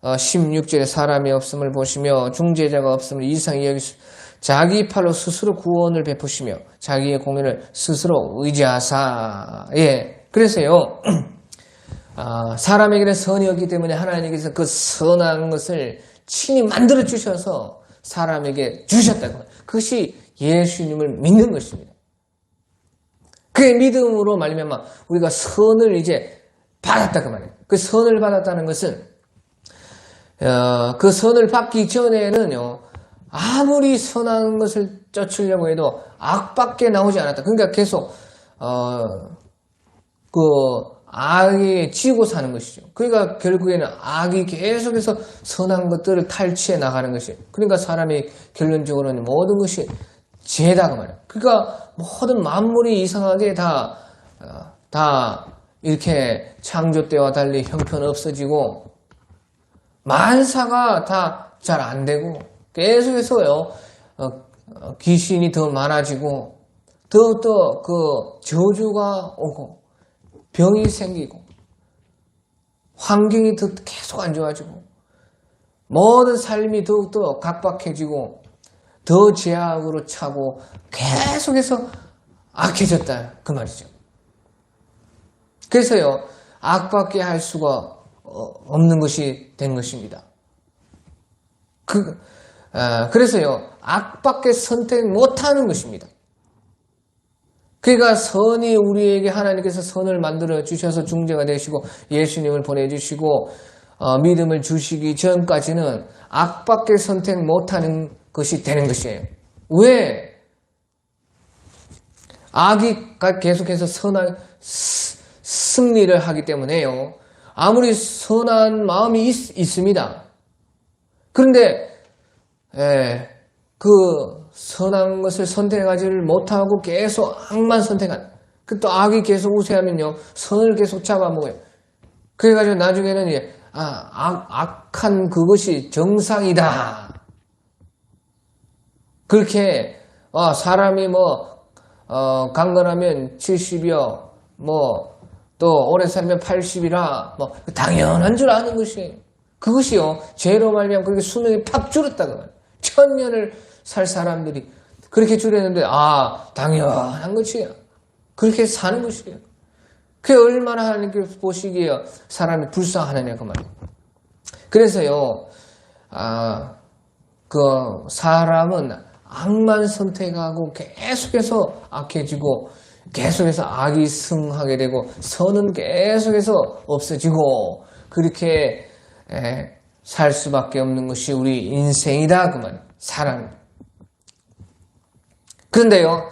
16절에 사람이 없음을 보시며 중재자가 없음을 이상히 여기시 자기 팔로 스스로 구원을 베푸시며 자기의 공의를 스스로 의지하사. 예, 그래서요 사람에게는 선이 없기 때문에 하나님께서 그 선한 것을 친히 만들어 주셔서 사람에게 주셨다. 그것이 예수님을 믿는 것입니다. 그의 믿음으로 말미암아 우리가 선을 이제 받았다 그 말이에요. 그 선을 받았다는 것은 그 선을 받기 전에는요 아무리 선한 것을 쫓으려고 해도 악밖에 나오지 않았다. 그러니까 계속 그 악에 지고 사는 것이죠. 그러니까 결국에는 악이 계속해서 선한 것들을 탈취해 나가는 것이에요. 그러니까 사람이 결론적으로는 모든 것이 죄다 그 말이에요. 그러니까 모든 만물이 이상하게 다 이렇게 창조 때와 달리 형편 없어지고 만사가 다 잘 안 되고 계속해서요 귀신이 더 많아지고 더욱더 그 저주가 오고 병이 생기고 환경이 더 계속 안 좋아지고 모든 삶이 더욱더 각박해지고 더 죄악으로 차고 계속해서 악해졌다 그 말이죠. 그래서요 악밖에 할 수가 없는 것이 된 것입니다. 그래서요 악밖에 선택 못하는 것입니다. 그러니까 선이 우리에게 하나님께서 선을 만들어 주셔서 중재가 되시고 예수님을 보내주시고 믿음을 주시기 전까지는 악밖에 선택 못하는 것이 되는 것이에요. 왜? 악이 계속해서 선한 승리를 하기 때문에요. 아무리 선한 마음이 있습니다. 그런데 그 선한 것을 선택하지를 못하고 계속 악만 선택한 또 악이 계속 우세하면요 선을 계속 잡아먹어요. 그래가지고 나중에는 악한 그것이 정상이다. 그렇게 사람이 강건하면 70이요 또 오래 살면 80이라 당연한 줄 아는 것이에요. 그것이요 죄로 말미암아 그렇게 수명이 팍 줄었다고 말해요. 1000년을 살 사람들이 그렇게 줄였는데 당연한 것이야. 그렇게 사는 것이에요. 그게 얼마나 하나님께서 보시기에 사람이 불쌍하느냐 그 말이에요. 그래서요 그 사람은 악만 선택하고 계속해서 악해지고 계속해서 악이 승하게 되고 선은 계속해서 없어지고 그렇게 살 수밖에 없는 것이 우리 인생이다 그 말이에요. 사람. 그런데요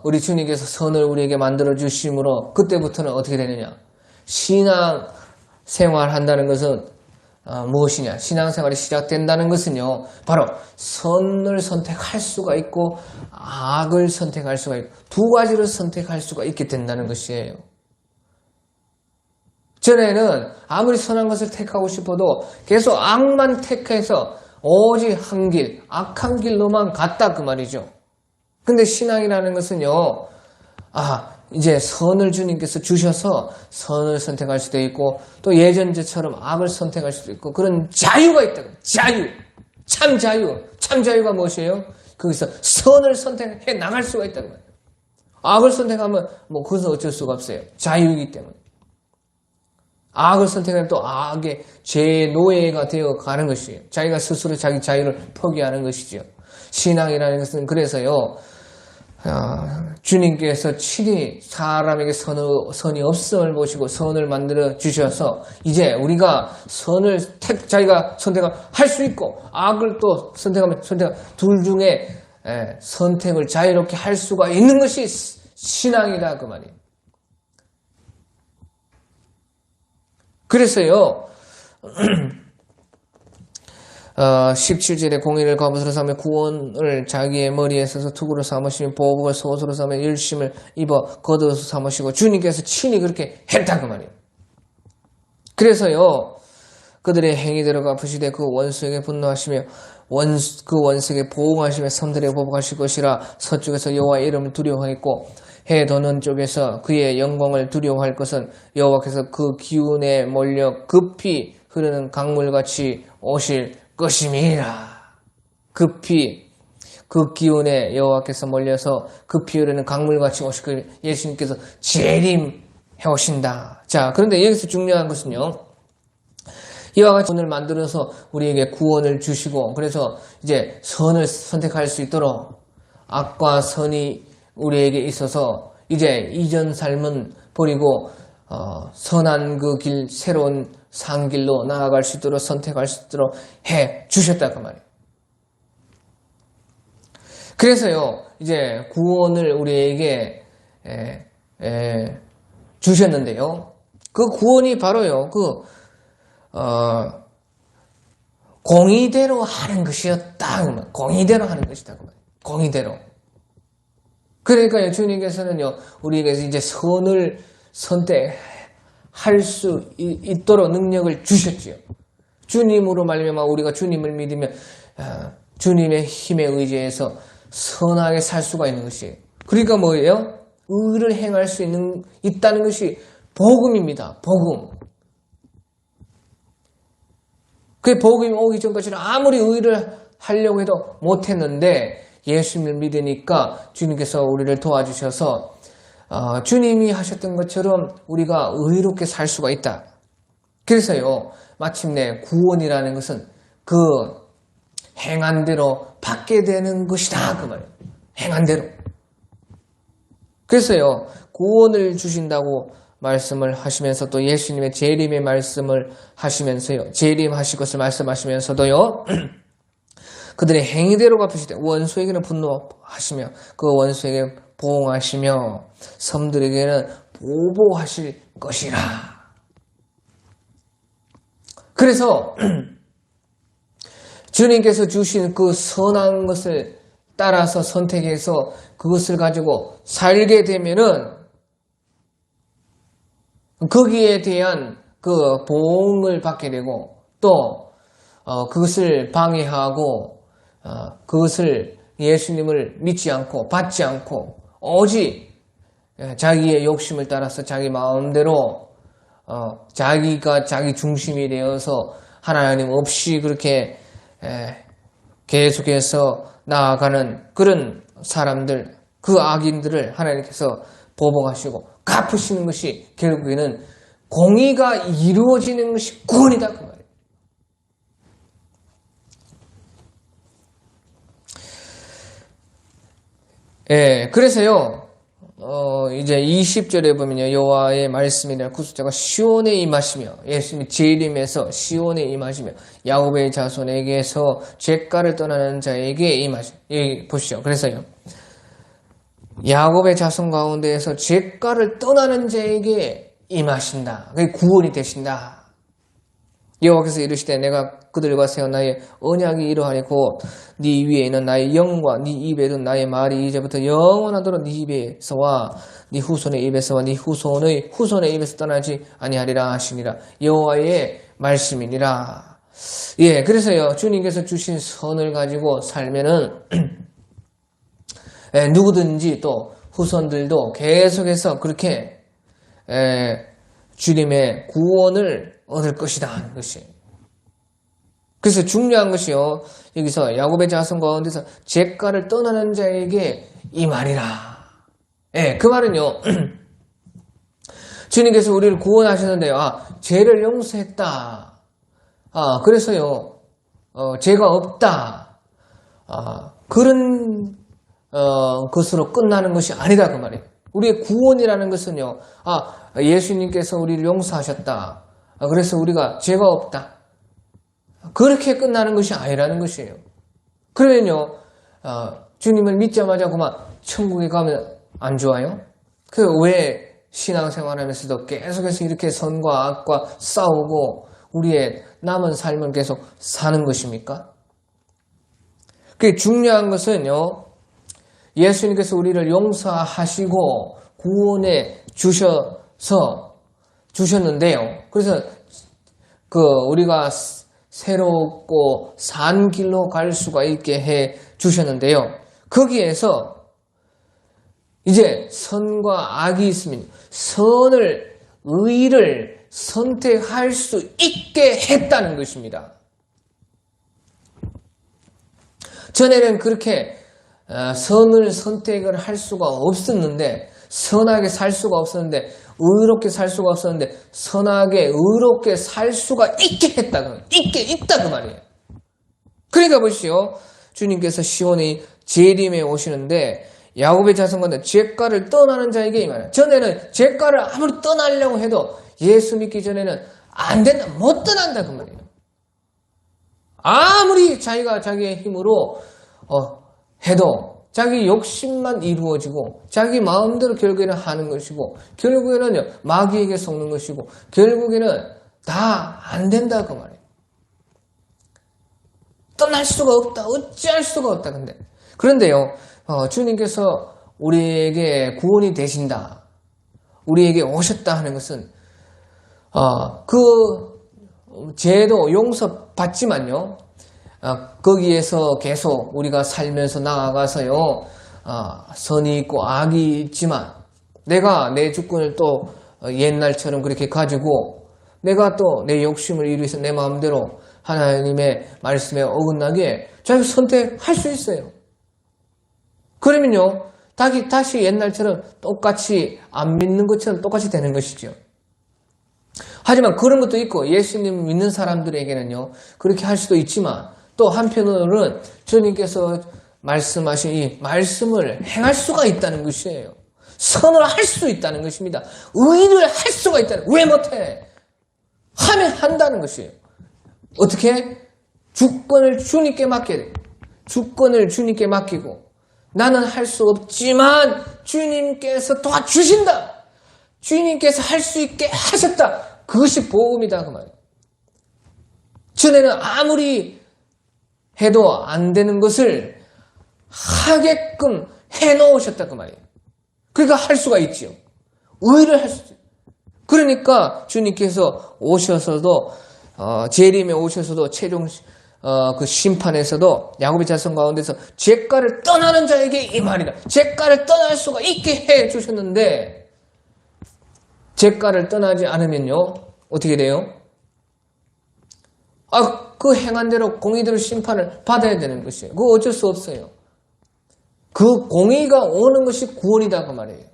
우리 주님께서 선을 우리에게 만들어 주심으로 그때부터는 어떻게 되느냐? 신앙 생활한다는 것은 무엇이냐? 신앙생활이 시작된다는 것은요 바로 선을 선택할 수가 있고 악을 선택할 수가 있고 두 가지를 선택할 수가 있게 된다는 것이에요. 전에는 아무리 선한 것을 택하고 싶어도 계속 악만 택해서 오직 한 길, 악한 길로만 갔다 그 말이죠. 근데 신앙이라는 것은요, 이제 선을 주님께서 주셔서 선을 선택할 수도 있고 또 예전처럼 악을 선택할 수도 있고 그런 자유가 있다. 자유. 참 자유. 참 자유가 무엇이에요? 거기서 선을 선택해 나갈 수가 있다는 거예요. 악을 선택하면 그것은 어쩔 수가 없어요. 자유이기 때문에. 악을 선택하면 또 악의 죄의 노예가 되어 가는 것이에요. 자기가 스스로 자기 자유를 포기하는 것이죠. 신앙이라는 것은 그래서요. 주님께서 친히 사람에게 선이 없음을 보시고 선을 만들어 주셔서 이제 우리가 선을 자기가 선택할 수 있고 악을 또 선택하면 둘 중에 선택을 자유롭게 할 수가 있는 것이 신앙이다 그 말이에요. 그래서요 17절에 공의를 갑옷으로 삼아 구원을 자기의 머리에 써서 투구로 삼으시며 보복을 속옷으로 삼아 일심을 입어 겉옷으로 삼으시고 주님께서 친히 그렇게 했다 그 말이에요. 그래서요 그들의 행위대로 갚으시되 그 원수에게 분노하시며 그 원수에게 보응하시며 섬들에게 보복하실 것이라. 서쪽에서 여호와의 이름을 두려워했고 해 도는 쪽에서 그의 영광을 두려워할 것은 여호와께서 그 기운에 몰려 급히 흐르는 강물같이 오실 것임이라. 급히 그 기운에 여호와께서 몰려서 급히 흐르는 강물같이 오실 것을 예수님께서 재림해 오신다. 자, 그런데 여기서 중요한 것은요. 이와 같이 선을 만들어서 우리에게 구원을 주시고 그래서 이제 선을 선택할 수 있도록 악과 선이 우리에게 있어서 이제 이전 삶은 버리고 선한 그 길, 새로운 상길로 나아갈 수 있도록 선택할 수 있도록 해 주셨다 그 말이에요. 그래서요 이제 구원을 우리에게 주셨는데요. 그 구원이 바로요 공의대로 하는 것이었다. 공의대로 하는 것이다 그 말이에요. 공의대로. 그러니까요 주님께서는요 우리에게 이제 선을 선택할 수 있도록 능력을 주셨지요. 주님으로 말미암아 우리가 주님을 믿으면 주님의 힘에 의지해서 선하게 살 수가 있는 것이에요. 그러니까 뭐예요? 의를 행할 수 있다는 것이 복음입니다. 복음. 그 복음이 오기 전까지는 아무리 의를 하려고 해도 못했는데 예수님을 믿으니까 주님께서 우리를 도와주셔서 주님이 하셨던 것처럼 우리가 의롭게 살 수가 있다. 그래서요 마침내 구원이라는 것은 그 행한 대로 받게 되는 것이다 그 말이에요. 행한 대로. 그래서요 구원을 주신다고 말씀을 하시면서 또 예수님의 재림의 말씀을 하시면서요 재림하실 것을 말씀하시면서도요 그들의 행위대로 갚으시되 원수에게는 분노하시며 그 원수에게 보응하시며 섬들에게는 보복하실 것이라. 그래서 주님께서 주신 그 선한 것을 따라서 선택해서 그것을 가지고 살게 되면은 거기에 대한 그 보응을 받게 되고 또 그것을 방해하고 그것을 예수님을 믿지 않고 받지 않고 오직 자기의 욕심을 따라서 자기 마음대로 자기가 자기 중심이 되어서 하나님 없이 그렇게 계속해서 나아가는 그런 사람들, 그 악인들을 하나님께서 보복하시고 갚으시는 것이 결국에는 공의가 이루어지는 것이 구원이다 그 말이에요. 그래서요 이제 20절에 보면요 여호와의 말씀이나 구속자가 시온에 임하시며 예수님이 재림해서 시온에 임하시며 야곱의 자손에게서 죄가를 떠나는 자에게 임하시며 보시죠. 그래서요 야곱의 자손 가운데에서 죄가를 떠나는 자에게 임하신다. 그게 구원이 되신다. 여호와께서 이르시되 내가 그들과 세운 나의 언약이 이러하니 곧 네 위에 있는 나의 영과 네 입에 있는 나의 말이 이제부터 영원하도록 네 입에서와 네 후손의 입에서와 네 후손의 입에서 떠나지 아니하리라 하시니라. 여호와의 말씀이니라. 예, 그래서요 주님께서 주신 선을 가지고 살면은 누구든지 또 후손들도 계속해서 그렇게 주님의 구원을 얻을 것이다 하는 것이. 그래서 중요한 것이요. 여기서 야곱의 자손 가운데서 잿가를 떠나는 자에게 이 말이라. 예, 그 말은요. 주님께서 우리를 구원하셨는데요. 죄를 용서했다. 그래서요. 죄가 없다. 그런 것으로 끝나는 것이 아니다 그 말이에요. 우리의 구원이라는 것은요. 예수님께서 우리를 용서하셨다. 그래서 우리가 죄가 없다. 그렇게 끝나는 것이 아니라는 것이에요. 그러면요. 주님을 믿자마자 그만 천국에 가면 안 좋아요? 왜 신앙생활하면서도 계속해서 이렇게 선과 악과 싸우고 우리의 남은 삶을 계속 사는 것입니까? 그 중요한 것은요. 예수님께서 우리를 용서하시고 구원해 주셨는데요. 그래서 우리가 새롭고 산 길로 갈 수가 있게 해 주셨는데요. 거기에서 이제 선과 악이 있으면 의를 선택할 수 있게 했다는 것입니다. 전에는 그렇게 선을 선택을 할 수가 없었는데, 선하게 살 수가 없었는데, 의롭게 살 수가 없었는데, 선하게 의롭게 살 수가 있게 했다. 있게 있다 그 말이에요. 그러니까 보시오. 주님께서 시온의 재림에 오시는데 야곱의 자손과는 잿가를 떠나는 자에게 이 말이에요. 전에는 잿가를 아무리 떠나려고 해도 예수 믿기 전에는 안 된다. 못 떠난다 그 말이에요. 아무리 자기가 자기의 힘으로 해도 자기 욕심만 이루어지고 자기 마음대로 결국에는 하는 것이고 결국에는 마귀에게 속는 것이고 결국에는 다 안 된다 그 말이에요. 떠날 수가 없다. 어찌할 수가 없다. 그런데요. 주님께서 우리에게 구원이 되신다. 우리에게 오셨다 하는 것은 그 죄도 용서받지만요. 거기에서 계속 우리가 살면서 나아가서요. 선이 있고 악이 있지만 내가 내 주권을 또 옛날처럼 그렇게 가지고 내가 또 내 욕심을 이루어서 내 마음대로 하나님의 말씀에 어긋나게 자기 선택할 수 있어요. 그러면요. 다시 옛날처럼 똑같이 안 믿는 것처럼 똑같이 되는 것이죠. 하지만 그런 것도 있고 예수님 믿는 사람들에게는요. 그렇게 할 수도 있지만 또 한편으로는 주님께서 말씀하신 이 말씀을 행할 수가 있다는 것이에요. 선을 할 수 있다는 것입니다. 의를 할 수가 있다는. 왜 못해? 하면 한다는 것이에요. 어떻게? 주권을 주님께 맡겨야 돼. 주권을 주님께 맡기고 나는 할 수 없지만 주님께서 도와주신다. 주님께서 할 수 있게 하셨다. 그것이 복음이다 그 말이에요. 전에는 아무리 해도 안 되는 것을 하게끔 해놓으셨다 그 말이에요. 그러니까 할 수가 있지요. 의를 할 수 있죠. 그러니까 주님께서 오셔서도 재림에 오셔서도 최종 그 심판에서도 야곱의 자손 가운데서 잿가를 떠나는 자에게 이 말이다. 잿가를 떠날 수가 있게 해 주셨는데 잿가를 떠나지 않으면요 어떻게 돼요? 그 행한 대로 공의대로 심판을 받아야 되는 것이에요. 그거 어쩔 수 없어요. 그 공의가 오는 것이 구원이다 그 말이에요.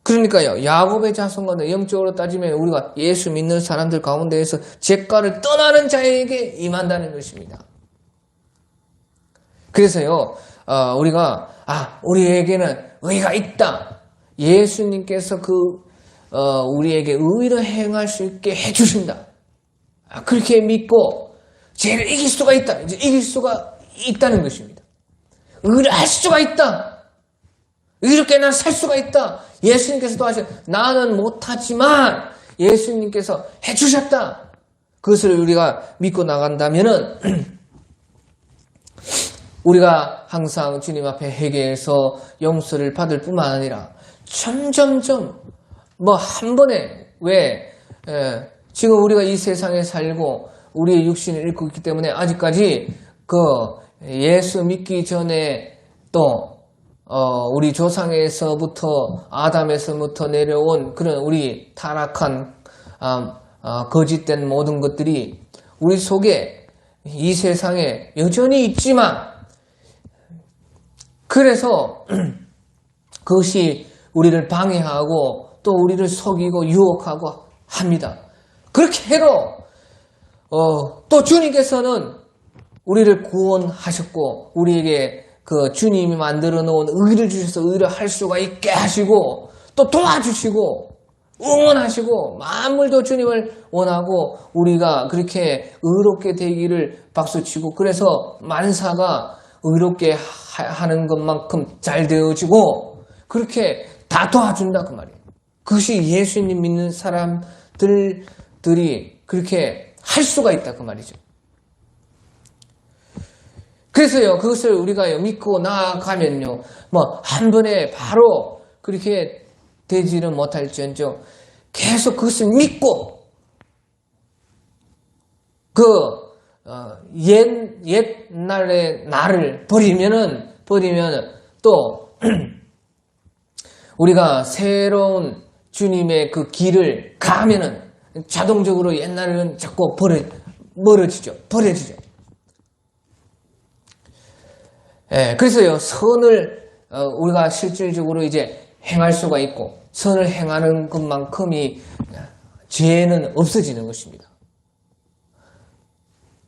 그러니까요, 야곱의 자손과는 영적으로 따지면 우리가 예수 믿는 사람들 가운데에서 잿가를 떠나는 자에게 임한다는 것입니다. 그래서요, 우리에게는 의가 있다. 예수님께서 우리에게 의를 행할 수 있게 해주신다. 그렇게 믿고 죄를 이길 수가 있다. 이제 이길 수가 있다는 것입니다. 의를 할 수가 있다. 이렇게 난 살 수가 있다. 예수님께서도 하셔. 나는 못하지만 예수님께서 해주셨다. 그것을 우리가 믿고 나간다면은 우리가 항상 주님 앞에 회개해서 용서를 받을 뿐만 아니라 점점점 한 번에 지금 우리가 이 세상에 살고 우리의 육신을 잃고 있기 때문에 아직까지 예수 믿기 전에 또 우리 조상에서부터 아담에서부터 내려온 그런 우리 타락한 거짓된 모든 것들이 우리 속에 이 세상에 여전히 있지만 그래서 그것이 우리를 방해하고 또 우리를 속이고 유혹하고 합니다. 그렇게 해도 또 주님께서는 우리를 구원하셨고 우리에게 그 주님이 만들어 놓은 의를 주셔서 의를 할 수가 있게 하시고 또 도와주시고 응원하시고 만물도 주님을 원하고 우리가 그렇게 의롭게 되기를 박수치고 그래서 만사가 의롭게 하는 것만큼 잘 되어지고 그렇게 다 도와준다 그 말이에요. 그것이 예수님 믿는 사람들이 그렇게 할 수가 있다 그 말이죠. 그래서요 그것을 우리가 믿고 나아가면요 한 번에 바로 그렇게 되지는 못할지언정 계속 그것을 믿고 옛날의 나를 버리면 또 우리가 새로운 주님의 그 길을 가면은 자동적으로 옛날은 자꾸 버려지죠. 그래서요 선을 우리가 실질적으로 이제 행할 수가 있고 선을 행하는 것만큼이 죄는 없어지는 것입니다.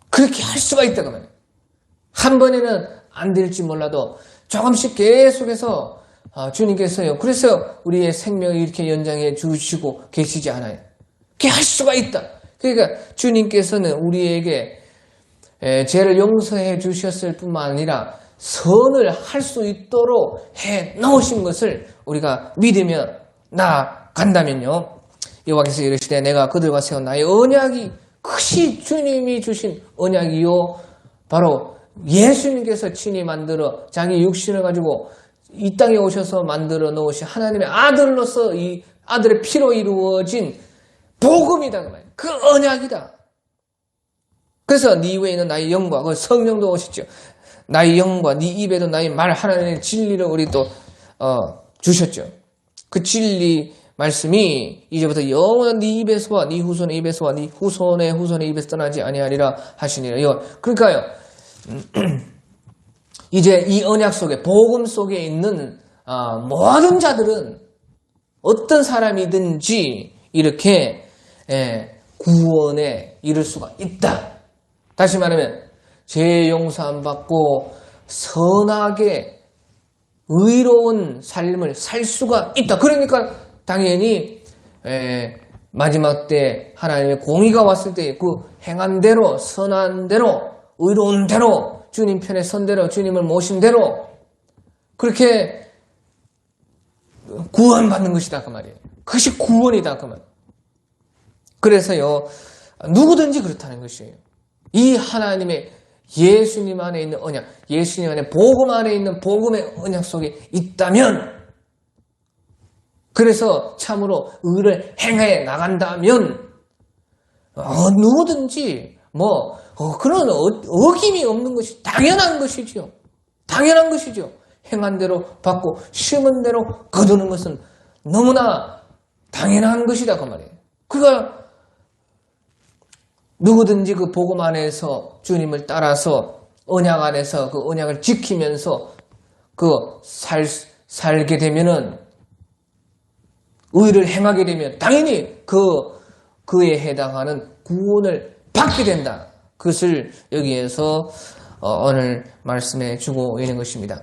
그렇게 할 수가 있다고 말이에요. 한 번에는 안 될지 몰라도 조금씩 계속해서 주님께서요. 그래서 우리의 생명을 이렇게 연장해 주시고 계시지 않아요. 그렇게 할 수가 있다. 그러니까 주님께서는 우리에게 죄를 용서해 주셨을 뿐만 아니라 선을 할 수 있도록 해 놓으신 것을 우리가 믿으며 나아간다면요. 여호와께서 이르시되 내가 그들과 세운 나의 언약이 그것이 주님이 주신 언약이요. 바로 예수님께서 친히 만들어 자기 육신을 가지고 이 땅에 오셔서 만들어 놓으신 하나님의 아들로서 이 아들의 피로 이루어진 복음이다. 그 언약이다. 그래서 네 외에 있는 나의 영과 그 성령도 오셨죠. 나의 영과 네 입에도 나의 말 하나님의 진리를 우리 또 주셨죠. 그 진리 말씀이 이제부터 영원한 네 입에서와 네 후손의 입에서와 네 후손의 입에서 떠나지 아니하리라 하시니라. 그러니까요. 이제 이 언약 속에 복음 속에 있는 모든 자들은 어떤 사람이든지 이렇게 구원에 이를 수가 있다. 다시 말하면 죄 용서함 받고 선하게 의로운 삶을 살 수가 있다. 그러니까 당연히 마지막 때 하나님의 공의가 왔을 때 그 행한 대로 선한 대로 의로운 대로 주님 편에 선 대로 주님을 모신 대로 그렇게 구원받는 것이다 그 말이에요. 그것이 구원이다 그 말. 그래서요 누구든지 그렇다는 것이에요. 이 하나님의 예수님 안에 있는 언약, 예수님 안에 복음 안에 있는 복음의 언약 속에 있다면 그래서 참으로 의를 행해 나간다면 누구든지 그런 어김이 없는 것이 당연한 것이죠. 당연한 것이죠. 행한 대로 받고 심은 대로 거두는 것은 너무나 당연한 것이다 그 말이에요. 그러니까 누구든지 그 복음 안에서 주님을 따라서 언약 안에서 그 언약을 지키면서 살게 되면은 의를 행하게 되면 당연히 그에 해당하는 구원을 받게 된다. 그것을 여기에서 오늘 말씀해 주고 있는 것입니다.